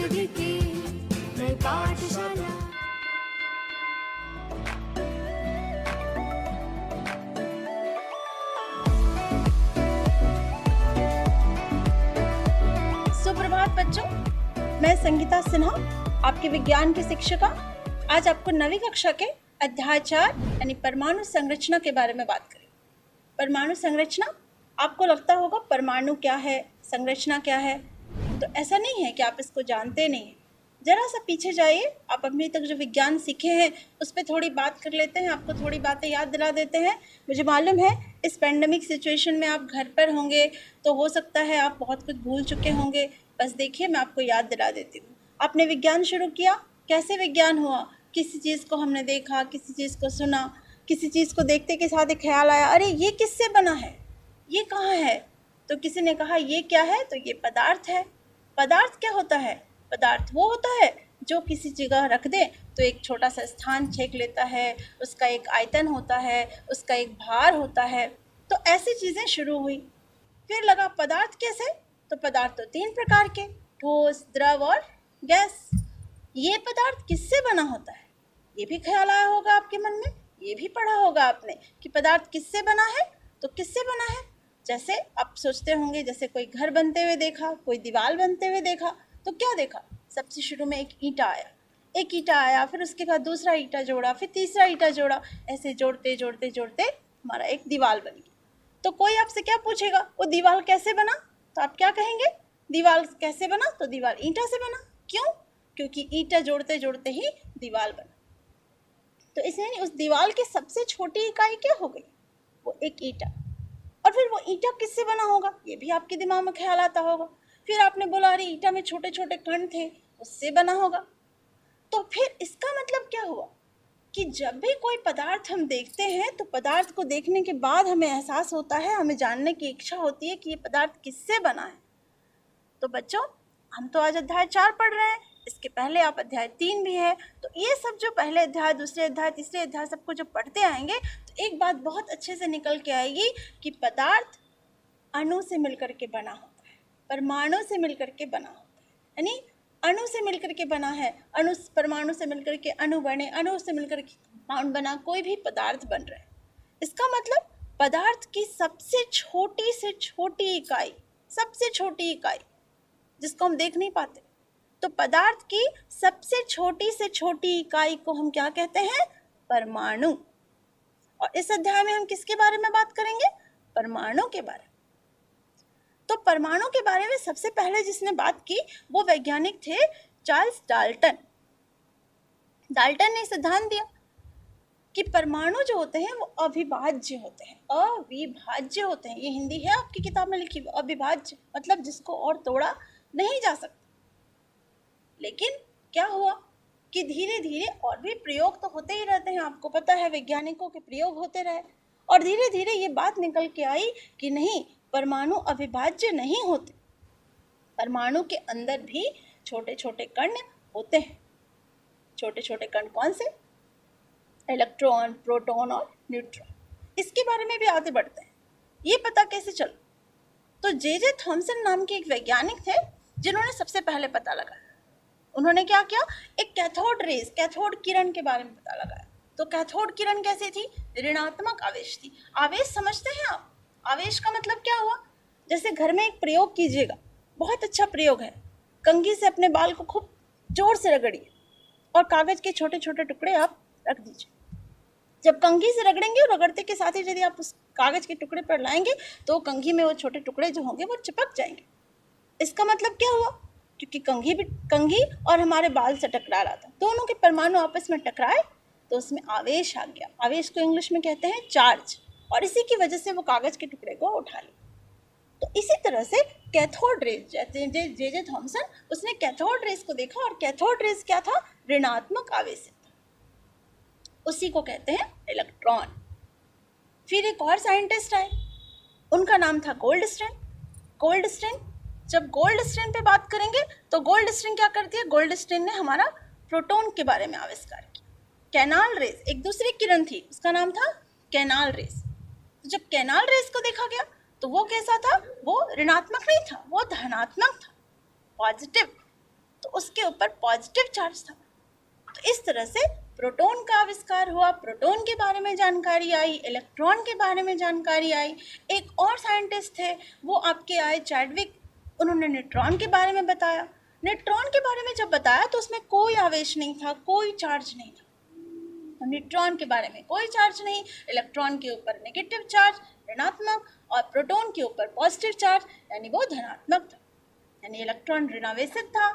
जिंदगी की नई पाठशाला। सुप्रभात बच्चों, मैं संगीता सिन्हा, आपकी विज्ञान की शिक्षिका। आज आपको 9वीं कक्षा के अध्याय 4 यानी परमाणु संरचना के बारे में बात करें। परमाणु संरचना, आपको लगता होगा परमाणु क्या है, संरचना क्या है, तो ऐसा नहीं है कि आप इसको जानते नहीं हैं। जरा सा पीछे जाइए, आप अभी तक जो विज्ञान सीखे हैं उस पर थोड़ी बात कर लेते हैं, आपको थोड़ी बातें याद दिला देते हैं। मुझे मालूम है इस पेंडेमिक सिचुएशन में आप घर पर होंगे तो हो सकता है आप बहुत कुछ भूल चुके होंगे। बस देखिए, मैं आपको याद दिला देती हूँ। आपने विज्ञान शुरू किया, कैसे विज्ञान हुआ? किसी चीज़ को हमने देखा, किसी चीज़ को सुना, किसी चीज़ को देखते के साथ एक ख्याल आया, अरे ये किससे बना है, ये कहाँ है? तो किसी ने कहा ये क्या है, तो ये पदार्थ है। पदार्थ क्या होता है? पदार्थ वो होता है जो किसी जगह रख दे तो एक छोटा सा स्थान छेक लेता है, उसका एक आयतन होता है, उसका एक भार होता है। तो ऐसी चीज़ें शुरू हुई। फिर लगा पदार्थ कैसे? तो पदार्थ तो 3 प्रकार के, ठोस, द्रव और गैस। ये पदार्थ किससे बना होता है? ये भी ख्याल आया होगा आपके मन में, ये भी पढ़ा होगा आपने कि पदार्थ किससे बना है। तो किससे बना है? जैसे आप सोचते होंगे, जैसे कोई घर बनते हुए देखा, कोई दीवार बनते हुए देखा, तो क्या देखा? सबसे शुरू में एक ईंटा आया, एक ईंटा आया, फिर उसके बाद दूसरा ईंटा जोड़ा, फिर तीसरा ईंटा जोड़ा, ऐसे जोड़ते जोड़ते जोड़ते हमारा एक दीवार बन गया। तो कोई आपसे क्या पूछेगा, वो दीवार कैसे बना? तो आप क्या कहेंगे? दीवार कैसे बना? तो दीवार ईंटा से बना। क्यों? क्योंकि ईंटा जोड़ते जोड़ते ही दीवार बना। तो इसलिए उस दीवार की सबसे छोटी इकाई क्या हो गई? वो एक ईंटा। और फिर वो ईंटा किससे बना होगा, ये भी आपके दिमाग में ख्याल आता होगा। फिर आपने बोला अरे ईंटा में छोटे छोटे कण थे, उससे बना होगा। तो फिर इसका मतलब क्या हुआ कि जब भी कोई पदार्थ हम देखते हैं तो पदार्थ को देखने के बाद हमें एहसास होता है, हमें जानने की इच्छा होती है कि ये पदार्थ किससे बना है। तो बच्चों, हम तो आज अध्याय 4 पढ़ रहे हैं, इसके पहले आप अध्याय 3 भी है। तो ये सब जो पहले अध्याय, दूसरे अध्याय, तीसरे अध्याय सबको जो पढ़ते आएंगे तो एक बात बहुत अच्छे से निकल के आएगी कि पदार्थ अणु से मिलकर के बना होता है, परमाणु से मिलकर के बना होता है। यानी अणु से मिलकर के बना है, अणु परमाणु से मिलकर के अणु बने, अणु से मिलकर के परमाणु बना, कोई भी पदार्थ बन रहा है। इसका मतलब पदार्थ की सबसे छोटी से छोटी इकाई, सबसे छोटी इकाई जिसको हम देख नहीं पाते, तो पदार्थ की सबसे छोटी से छोटी इकाई को हम क्या कहते हैं? परमाणु। और इस अध्याय में हम किसके बारे में बात करेंगे? परमाणु के बारे में। तो परमाणु के बारे में सबसे पहले जिसने बात की वो वैज्ञानिक थे चार्ल्स डाल्टन। डाल्टन ने सिद्धांत दिया कि परमाणु जो होते हैं वो अविभाज्य होते हैं, अविभाज्य होते हैं। ये हिंदी है आपकी किताब में लिखी, अविभाज्य मतलब जिसको और तोड़ा नहीं जा सकता। लेकिन क्या हुआ कि धीरे धीरे और भी प्रयोग तो होते ही रहते हैं, आपको पता है वैज्ञानिकों के प्रयोग होते रहे, और धीरे धीरे ये बात निकल के आई कि नहीं, परमाणु अविभाज्य नहीं होते, परमाणु के अंदर भी छोटे छोटे कण होते हैं। छोटे छोटे कण कौन से? इलेक्ट्रॉन, प्रोटॉन और न्यूट्रॉन। इसके बारे में भी आगे बढ़ते हैं। ये पता कैसे चला? तो जे थॉमसन नाम के एक वैज्ञानिक थे जिन्होंने सबसे पहले पता लगाया। उन्होंने क्या किया? एक कैथोड रेज, कैथोड किरण के बारे में पता लगाया। तो कैथोड किरण कैसी थी? ऋणात्मक आवेश थी। आवेश समझते हैं आप? आवेश का मतलब क्या हुआ? जैसे घर में एक प्रयोग कीजिएगा, बहुत अच्छा प्रयोग है, कंघी से अपने बाल को खूब जोर से रगड़िए और कागज के छोटे छोटे टुकड़े आप रख दीजिए। जब कंघी से रगड़ेंगे और रगड़ते के साथ ही यदि आप उस कागज के टुकड़े पर लाएंगे तो कंघी में वो छोटे टुकड़े जो होंगे वो चिपक जाएंगे। इसका मतलब क्या हुआ? क्योंकि कंघी और हमारे बाल से टकरा रहा था, दोनों के परमाणु आपस में टकराए तो उसमें आवेश आ गया। आवेश को इंग्लिश में कहते हैं चार्ज, और इसी की वजह से वो कागज के टुकड़े को उठा लिया। तो इसी तरह से कैथोड रेज, जे थॉमसन, उसने कैथोड रेज को देखा, और कैथोड रेज क्या था? ऋणात्मक आवेश था, उसी को कहते हैं इलेक्ट्रॉन। फिर एक और साइंटिस्ट आए, उनका नाम था गोल्डस्टीन। गोल्डस्टीन, जब गोल्डस्टीन पे बात करेंगे तो गोल्डस्टीन क्या करती है? गोल्डस्टीन ने हमारा प्रोटॉन के बारे में आविष्कार किया। कैनाल रेज एक दूसरी किरण थी, उसका नाम था कैनाल रेज। तो जब कैनाल रेज को देखा गया तो वो कैसा था? वो ऋणात्मक नहीं था, वो धनात्मक था, पॉजिटिव। तो उसके ऊपर पॉजिटिव चार्ज था। तो इस तरह से प्रोटॉन का आविष्कार हुआ, प्रोटॉन के बारे में जानकारी आई, इलेक्ट्रॉन के बारे में जानकारी आई। एक और साइंटिस्ट थे, वो आपके आए चैडविक, उन्होंने न्यूट्रॉन के बारे में बताया। न्यूट्रॉन के बारे में जब बताया तो उसमें कोई आवेश नहीं था, कोई चार्ज नहीं था। तो न्यूट्रॉन के बारे में कोई चार्ज नहीं, इलेक्ट्रॉन के ऊपर नेगेटिव चार्ज ऋणात्मक और प्रोटॉन के ऊपर पॉजिटिव चार्ज यानी वो धनात्मक था। यानी इलेक्ट्रॉन ऋणावेशित था,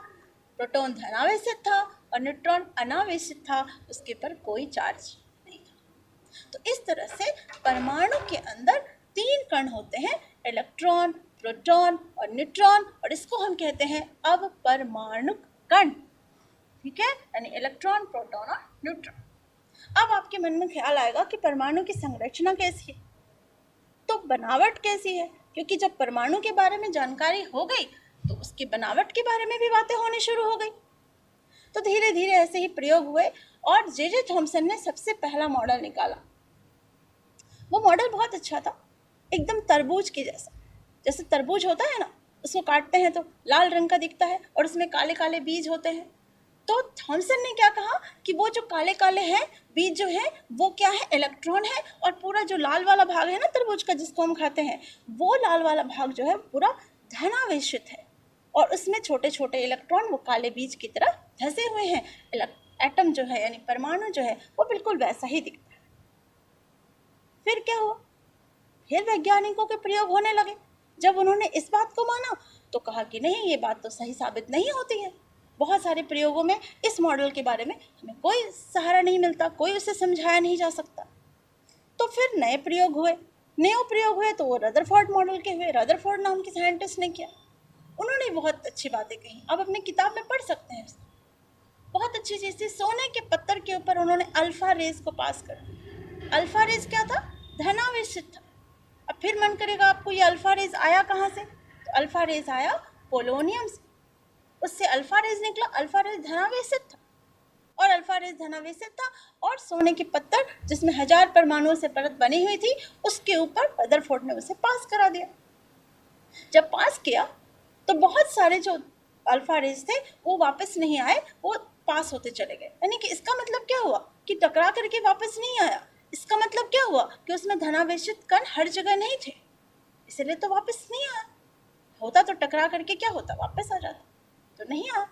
प्रोटॉन धनावेशित था और न्यूट्रॉन अनावेशित था, उसके ऊपर कोई चार्ज नहीं था। तो इस तरह से परमाणु के अंदर 3 कण होते हैं, इलेक्ट्रॉन, प्रोटॉन और न्यूट्रॉन, और इसको हम कहते हैं अपरमाणुक कण। ठीक है, यानी इलेक्ट्रॉन, प्रोटॉन और न्यूट्रॉन। अब आपके मन में ख्याल आएगा कि परमाणु की संरचना कैसी है, तो बनावट कैसी है, क्योंकि जब परमाणु के बारे में जानकारी हो गई तो उसकी बनावट के बारे में भी बातें होनी शुरू हो गई। तो धीरे धीरे ऐसे ही प्रयोग हुए और जे थॉमसन ने सबसे पहला मॉडल निकाला। वो मॉडल बहुत अच्छा था, एकदम तरबूज की जैसा। जैसे तरबूज होता है ना, उसको काटते हैं तो लाल रंग का दिखता है और उसमें काले काले बीज होते हैं। तो थॉमसन ने क्या कहा कि वो जो काले काले हैं बीज जो है वो क्या है, इलेक्ट्रॉन है, और पूरा जो लाल वाला भाग है ना तरबूज का जिसको हम खाते हैं, वो लाल वाला भाग जो है पूरा धनावेशित है और उसमें छोटे छोटे इलेक्ट्रॉन वो काले बीज की तरह धंसे हुए हैं। एटम जो है यानी परमाणु जो है वो बिल्कुल वैसा ही दिखता है। फिर क्या हुआ, फिर वैज्ञानिकों के प्रयोग होने लगे। जब उन्होंने इस बात को माना तो कहा कि नहीं, ये बात तो सही साबित नहीं होती है। बहुत सारे प्रयोगों में इस मॉडल के बारे में हमें कोई सहारा नहीं मिलता, कोई उसे समझाया नहीं जा सकता। तो फिर नए प्रयोग हुए तो वो रदरफोर्ड मॉडल के हुए। रदरफोर्ड नाम के साइंटिस्ट ने किया, उन्होंने बहुत अच्छी बातें कही, आप अपनी किताब में पढ़ सकते हैं। बहुत अच्छी चीज़ थी, सोने के पत्थर के ऊपर उन्होंने अल्फा रेज को पास कर। अल्फा रेज क्या था, धनावेशित था। अब फिर मन करेगा आपको ये अल्फा रेज आया कहाँ से, तो अल्फा रेज आया पोलोनियम से, उससे अल्फा रेज निकला। अल्फा रेज धनावेशित था और अल्फा रेज धनावेशित था और सोने के पत्थर जिसमें 1000 परमाणुओं से परत बनी हुई थी उसके ऊपर रदरफोर्ड ने उसे पास करा दिया। जब पास किया तो बहुत सारे जो अल्फा रेज थे वो वापस नहीं आए, वो पास होते चले गए। यानी कि इसका मतलब क्या हुआ कि टकरा करके वापस नहीं आया। इसका मतलब क्या हुआ कि उसमें धनावेशित कण हर जगह नहीं थे, इसलिए तो वापस नहीं आया। होता तो टकरा करके क्या होता, वापस आ जाता, तो नहीं आया।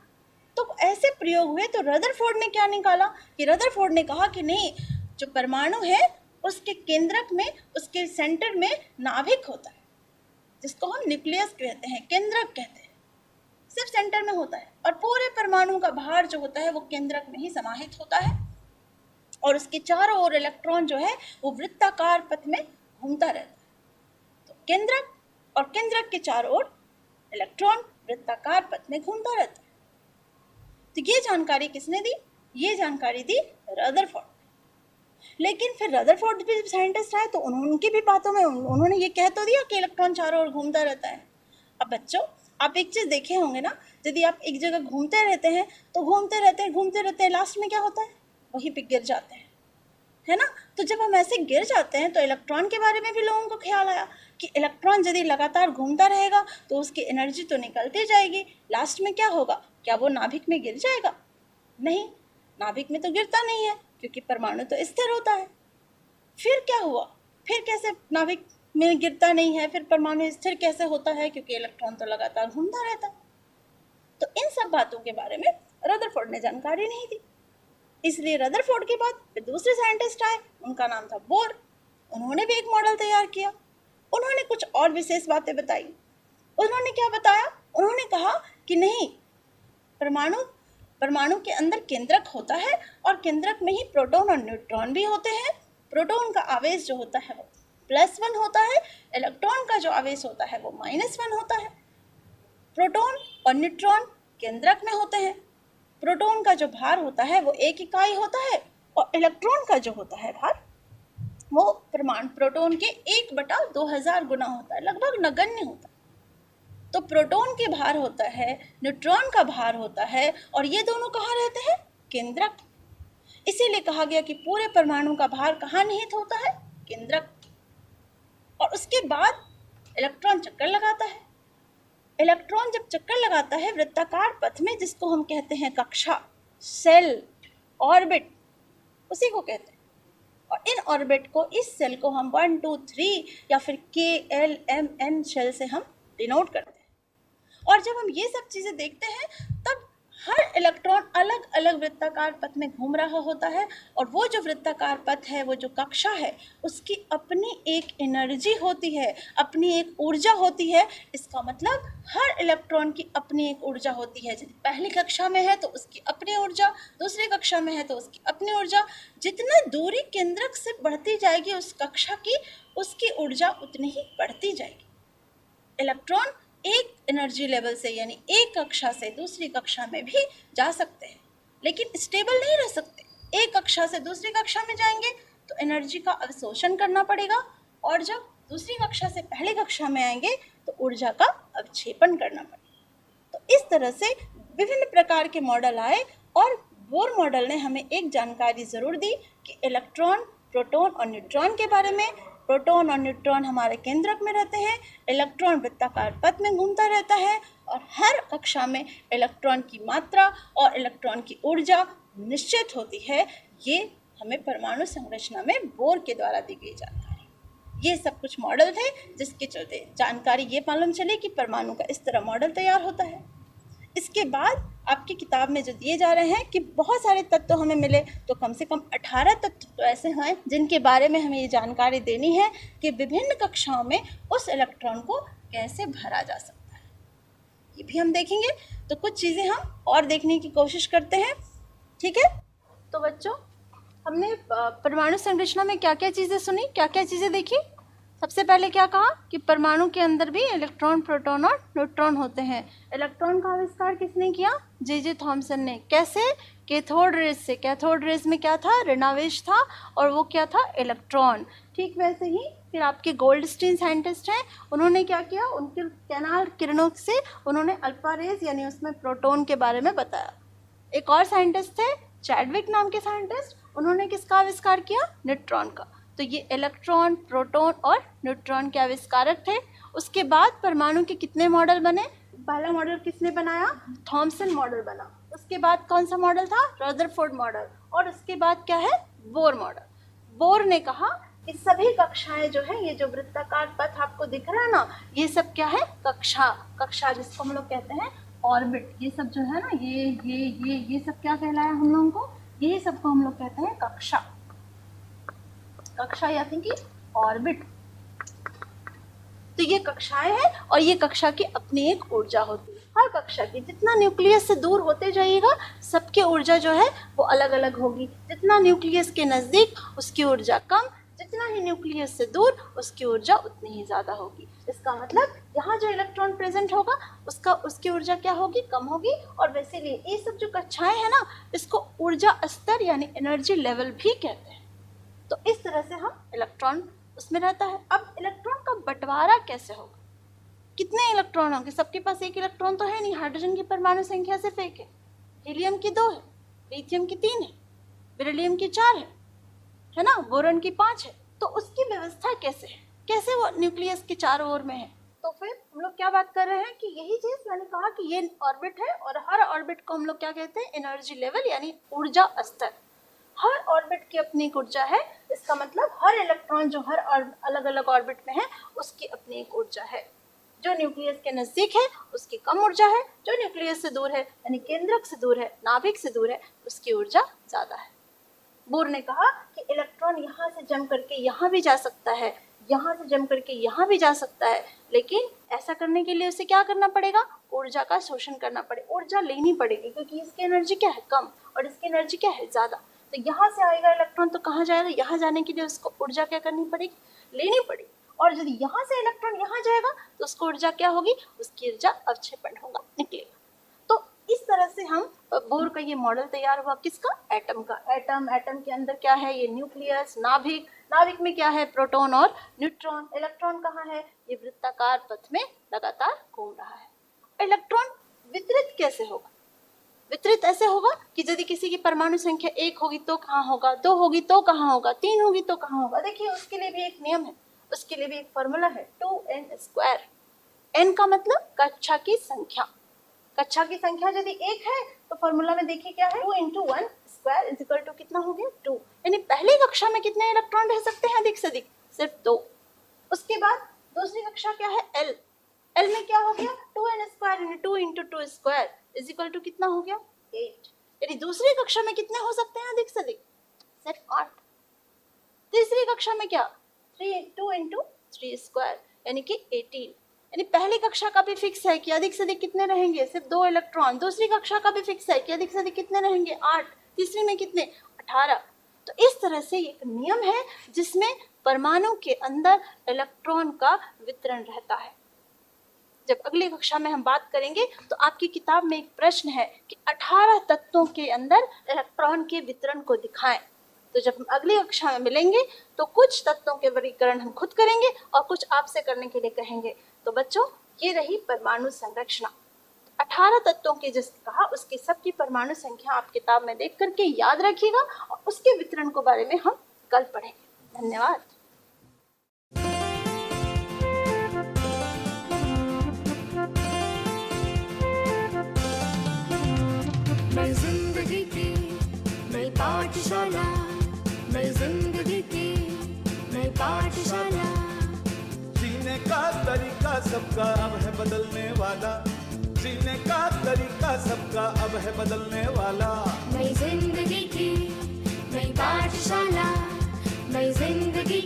तो ऐसे प्रयोग हुए तो रदरफोर्ड ने क्या निकाला कि रदरफोर्ड ने कहा कि नहीं, जो परमाणु है उसके केंद्रक में, उसके सेंटर में नाभिक होता है जिसको हम न्यूक्लियस कहते हैं, केंद्रक कहते हैं, सिर्फ सेंटर में होता है और पूरे परमाणु का भार जो होता है वो केंद्रक में ही समाहित होता है और उसके चारों ओर इलेक्ट्रॉन जो है वो वृत्ताकार पथ में घूमता रहता है। तो केंद्रक और केंद्रक के चारों ओर इलेक्ट्रॉन वृत्ताकार पथ में घूमता रहता है। तो ये जानकारी किसने दी, ये जानकारी दी रदरफोर्ड। लेकिन फिर रदरफोर्ड भी साइंटिस्ट आए तो उनकी भी बातों में उन्होंने ये कह तो दिया कि इलेक्ट्रॉन चारों ओर घूमता रहता है। अब बच्चों आप एक चीज़ देखे होंगे ना, यदि आप एक जगह घूमते रहते हैं तो घूमते रहते हैं लास्ट में क्या होता है, वहीं पे गिर जाते हैं, है ना। तो जब हम ऐसे गिर जाते हैं तो इलेक्ट्रॉन के बारे में भी लोगों को ख्याल आया कि इलेक्ट्रॉन यदि लगातार घूमता रहेगा तो उसकी एनर्जी तो निकलती जाएगी, लास्ट में क्या होगा, क्या वो नाभिक में गिर जाएगा? नहीं, नाभिक में तो गिरता नहीं है क्योंकि परमाणु तो स्थिर होता है। फिर क्या हुआ, फिर कैसे नाभिक में गिरता नहीं है, फिर परमाणु स्थिर कैसे होता है, क्योंकि इलेक्ट्रॉन तो लगातार घूमता रहता है। तो इन सब बातों के बारे में रदरफोर्ड ने जानकारी नहीं दी, इसलिए रदरफोर्ड के बाद फिर दूसरे साइंटिस्ट आए, उनका नाम था बोर। उन्होंने भी एक मॉडल तैयार किया, उन्होंने कुछ और विशेष बातें बताई। उन्होंने क्या बताया, उन्होंने कहा कि नहीं, परमाणु के अंदर केंद्रक होता है और केंद्रक में ही प्रोटॉन और न्यूट्रॉन भी होते हैं। प्रोटॉन का आवेश जो होता है वो +1 होता है, इलेक्ट्रॉन का जो आवेश होता है वो -1 होता है। प्रोटॉन और न्यूट्रॉन केंद्रक में होते हैं। प्रोटॉन का जो भार होता है वो 1 इकाई होता है और इलेक्ट्रॉन का जो होता है भार वो प्रोटॉन के 1/2000 गुना होता है, लगभग नगण्य होता है। तो प्रोटॉन के भार होता है, न्यूट्रॉन का भार होता है और ये दोनों कहाँ रहते हैं, केंद्रक। इसीलिए कहा गया कि पूरे परमाणु का भार कहाँ निहित होता है, केंद्रक। और उसके बाद इलेक्ट्रॉन चक्कर लगाता है इलेक्ट्रॉन जब चक्कर लगाता है वृत्ताकार पथ में, जिसको हम कहते हैं कक्षा, सेल, ऑर्बिट, उसी को कहते हैं। और इन ऑर्बिट को, इस सेल को हम 1 2 3 या फिर KLMN शेल से हम डिनोट करते हैं। और जब हम ये सब चीज़ें देखते हैं तब हर इलेक्ट्रॉन अलग अलग वृत्ताकार पथ में घूम रहा होता है, और वो जो वृत्ताकार पथ है, वो जो कक्षा है, उसकी अपनी एक एनर्जी होती है, अपनी एक ऊर्जा होती है। इसका मतलब हर इलेक्ट्रॉन की अपनी एक ऊर्जा होती है। यदि पहली कक्षा में है तो उसकी अपनी ऊर्जा, दूसरी कक्षा में है तो उसकी अपनी ऊर्जा। जितना दूरी केंद्रक से बढ़ती जाएगी उस कक्षा की, उसकी ऊर्जा उतनी ही बढ़ती जाएगी। इलेक्ट्रॉन एक एनर्जी लेवल से, यानी एक कक्षा से दूसरी कक्षा में भी जा सकते हैं, लेकिन स्टेबल नहीं रह सकते। एक कक्षा से दूसरी कक्षा में जाएंगे तो एनर्जी का अवशोषण करना पड़ेगा, और जब दूसरी कक्षा से पहली कक्षा में आएंगे तो ऊर्जा का अवक्षेपण करना पड़ेगा। तो इस तरह से विभिन्न प्रकार के मॉडल आए, और बोर मॉडल ने हमें एक जानकारी ज़रूर दी कि इलेक्ट्रॉन, प्रोटॉन और न्यूट्रॉन के बारे में। प्रोटॉन और न्यूट्रॉन हमारे केंद्रक में रहते हैं, इलेक्ट्रॉन वृत्ताकार पथ में घूमता रहता है, और हर कक्षा में इलेक्ट्रॉन की मात्रा और इलेक्ट्रॉन की ऊर्जा निश्चित होती है। ये हमें परमाणु संरचना में बोर के द्वारा दी गई जानकारी। ये सब कुछ मॉडल थे जिसके चलते जानकारी ये मालूम चली कि परमाणु का इस तरह मॉडल तैयार होता है। इसके बाद आपकी किताब में जो दिए जा रहे हैं कि बहुत सारे तत्व हमें मिले, तो कम से कम 18 तत्व तो ऐसे हैं जिनके बारे में हमें ये जानकारी देनी है कि विभिन्न कक्षाओं में उस इलेक्ट्रॉन को कैसे भरा जा सकता है। ये भी हम देखेंगे। तो कुछ चीज़ें हम और देखने की कोशिश करते हैं, ठीक है। तो बच्चों, हमने परमाणु संरचना में क्या क्या चीज़ें सुनी, क्या क्या चीज़ें देखी। सबसे पहले क्या कहा कि परमाणु के अंदर भी इलेक्ट्रॉन, प्रोटॉन और न्यूट्रॉन होते हैं। इलेक्ट्रॉन का आविष्कार किसने किया? जे थॉमसन ने। कैसे? कैथोड रेज से। कैथोड रेज में क्या था? ऋणावेश था, और वो क्या था? इलेक्ट्रॉन। ठीक वैसे ही फिर आपके गोल्डस्टीन साइंटिस्ट हैं, उन्होंने क्या किया? उनके कैनाल किरणों से उन्होंने अल्फा रेज यानी उसमें प्रोटॉन के बारे में बताया। एक और साइंटिस्ट थे, चैडविक नाम के साइंटिस्ट, उन्होंने किसका आविष्कार किया? न्यूट्रॉन का। तो ये इलेक्ट्रॉन, प्रोटॉन और न्यूट्रॉन के आविष्कारक थे। उसके बाद परमाणु के कितने मॉडल बने? पहला मॉडल किसने बनाया? थॉमसन मॉडल बना। उसके बाद कौन सा मॉडल था? Rutherford model. और उसके बाद क्या है? Bohr model. बोर ने कहा कि सभी कक्षाएं जो है, ये जो वृत्ताकार पथ आपको दिख रहा है ना, ये सब क्या है? कक्षा जिसको हम लोग कहते हैं ऑर्बिट। ये सब जो है ना, ये सब क्या कहलाया हम लोगों को? ये सबको हम लोग कहते हैं कक्षा या फिर कि ऑर्बिट। तो ये कक्षाएं हैं, और ये कक्षा की अपनी एक ऊर्जा होती है। हर कक्षा की जितना न्यूक्लियस से दूर होते जाइएगा, सबकी ऊर्जा जो है वो अलग अलग होगी। जितना न्यूक्लियस के नज़दीक उसकी ऊर्जा कम, जितना ही न्यूक्लियस से दूर उसकी ऊर्जा उतनी ही ज़्यादा होगी। इसका मतलब यहाँ जो इलेक्ट्रॉन प्रेजेंट होगा उसकी ऊर्जा क्या होगी? कम होगी। और वैसे लिए ये सब जो कक्षाएं हैं ना, इसको ऊर्जा स्तर यानी एनर्जी लेवल भी कहते हैं। तो इस तरह से हम इलेक्ट्रॉन उसमें रहता है। अब इलेक्ट्रॉन का बंटवारा कैसे होगा? कितने इलेक्ट्रॉन होंगे? सबके पास एक इलेक्ट्रॉन तो है नहीं। हाइड्रोजन की परमाणु संख्या सिर्फ एक है, हीलियम की 2 है, लिथियम की 3 है, बेरिलियम की 4 है ना, बोरॉन की 5 है। तो उसकी व्यवस्था कैसे है? कैसे वो न्यूक्लियस के चारों ओर में है? तो फिर हम लोग क्या बात कर रहे हैं कि यही चीज़ मैंने कहा कि ये ऑर्बिट है, और हर ऑर्बिट को हम लोग क्या कहते हैं? एनर्जी लेवल यानी ऊर्जा स्तर। हर ऑर्बिट की अपनी एक ऊर्जा है। इसका मतलब हर इलेक्ट्रॉन जो हर अलग अलग ऑर्बिट में है, उसकी अपनी एक ऊर्जा है। जो न्यूक्लियस के नज़दीक है उसकी कम ऊर्जा है, जो न्यूक्लियस से दूर है यानी केंद्रक से दूर है, नाभिक से दूर है, उसकी ऊर्जा ज़्यादा है। बोर ने कहा कि इलेक्ट्रॉन यहाँ से जम करके यहाँ भी जा सकता है, यहाँ से जम करके यहाँ भी जा सकता है, लेकिन ऐसा करने के लिए उसे क्या करना पड़ेगा? ऊर्जा का शोषण करना पड़ेगा, ऊर्जा लेनी पड़ेगी, क्योंकि इसकी एनर्जी क्या है? कम, और इसकी एनर्जी क्या है? ज़्यादा। तो यहाँ से आएगा इलेक्ट्रॉन तो कहाँ जाएगा? यहाँ जाने के लिए उसको ऊर्जा क्या करनी पड़ेगी? लेनी पड़ेगी। और यदि यहाँ से इलेक्ट्रॉन यहाँ जाएगा तो उसको ऊर्जा क्या होगी? उसकी ऊर्जा अवक्षेपण होगा, निकलेगा। तो इस तरह से हम बोर का ये मॉडल तैयार हुआ। किसका? एटम का। एटम के अंदर क्या है? ये न्यूक्लियस, नाभिक में क्या है? प्रोटॉन और न्यूट्रॉन। इलेक्ट्रॉन कहाँ है? ये वृत्ताकार पथ में लगातार घूम रहा है। इलेक्ट्रॉन वितरित कैसे होगा? वितरित ऐसे होगा कि यदि किसी की परमाणु संख्या 1 होगी तो कहाँ होगा, 2 होगी तो कहाँ होगा, 3 होगी तो कहाँ होगा। देखिए उसके लिए भी एक नियम है, उसके लिए भी एक फॉर्मूला है, 2n²। n का मतलब कक्षा की संख्या। कक्षा की संख्या यदि 1 है तो फॉर्मूला में देखिए क्या है, 2 × 1 स्क्वायर इज इक्वल टू कितना हो गया 2। यानी पहली कक्षा में कितने इलेक्ट्रॉन रह सकते हैं अधिक से अधिक, सिर्फ 2। उसके बाद दूसरी कक्षा क्या है L, L में क्या हो गया 2n स्क्वायर यानी 2 × 2 स्क्वायर इज इक्वल टू कितना हो गया 8। यानी दूसरी कक्षा में कितने हो सकते हैं अधिक से अधिक, सिर्फ 8। तीसरी कक्षा में क्या 2 × 3 स्क्वायर यानी कि 18। यानी पहली कक्षा का भी फिक्स है कि अधिक से अधिक कितने रहेंगे, सिर्फ 2 इलेक्ट्रॉन। दूसरी कक्षा का भी फिक्स है कि अधिक से अधिक कितने रहेंगे 8। तीसरी में कितने 18। तो इस तरह से एक नियम है जिसमें परमाणु के अंदर इलेक्ट्रॉन का वितरण रहता है। जब अगली कक्षा में हम बात करेंगे तो आपकी किताब में एक प्रश्न है कि 18 तत्वों के अंदर इलेक्ट्रॉन के वितरण को दिखाएं। तो जब हम अगली कक्षा में मिलेंगे तो कुछ तत्वों के वर्गीकरण हम खुद करेंगे और कुछ आपसे करने के लिए कहेंगे। तो बच्चों ये रही परमाणु संरचना। 18 तत्वों के जिसने कहा उसकी सबकी परमाणु संख्या आप किताब में देख करके याद रखिएगा और उसके वितरण के बारे में हम कल पढ़ेंगे। धन्यवाद। नई जिंदगी की नई पाठशाला, नई जिंदगी की नई पाठशाला। जीने का तरीका सबका अब है बदलने वाला, जीने का तरीका सबका अब है बदलने वाला। नई जिंदगी की नई पाठशाला, नई जिंदगी